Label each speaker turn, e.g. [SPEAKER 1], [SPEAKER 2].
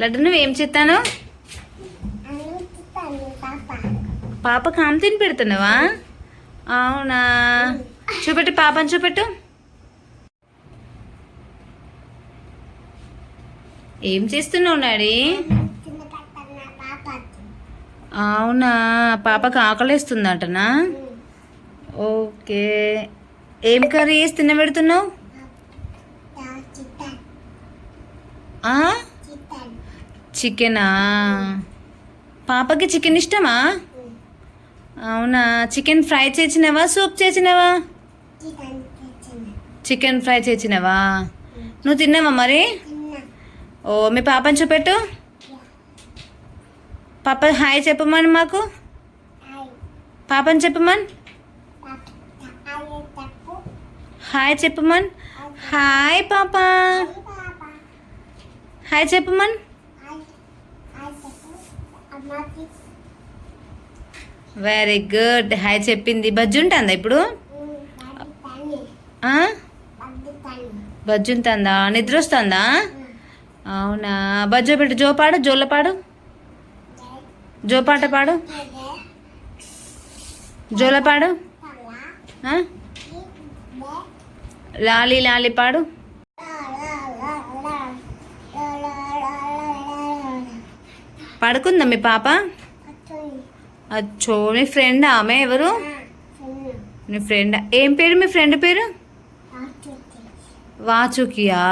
[SPEAKER 1] లడ్డు నువ్వేం చేస్తాను? పాపకు ఆమె తిని పెడుతున్నావా? అవునా, చూపెట్టు పాపని చూపెట్టు. ఏం చేస్తున్నావు డాడీ? అవునా, పాపకు ఆకలిస్తుందంటనా? ఓకే, ఏం కర్రీ వేసి తినబెడుతున్నావు? చికెనా? పాపకి చికెన్ ఇష్టమా? అవునా, చికెన్ ఫ్రై చేసినవా సూప్ చేసినవా? చికెన్ ఫ్రై చేసినవా? నువ్వు తిన్నావా మరి? ఓ, మీ పాపని చూపెట్టు. పాప హాయ్ చెప్పమని మాకు. పాపని చెప్పమని. హాయ్ చెప్పమని. హాయ్ పాప, హాయ్ చెప్పమని. వెరీ గుడ్, హాయ్ చెప్పింది. బజ్జు ఉంటుందా ఇప్పుడు? బజ్జు ఉంటుందా? నిద్ర వస్తుందా? అవునా, బజ్జో పెట్టు. జో పాడు, జోల పాడు, జో పాట పాడు, జోల పాడు. లాలి లాలి పాడు. పడుకుందా మీ పాప? అచ్చో, మీ ఫ్రెండ్ ఆమె ఎవరు? మీ ఫ్రెండ్ ఏం పేరు? మీ ఫ్రెండ్ పేరు వాచుకియా?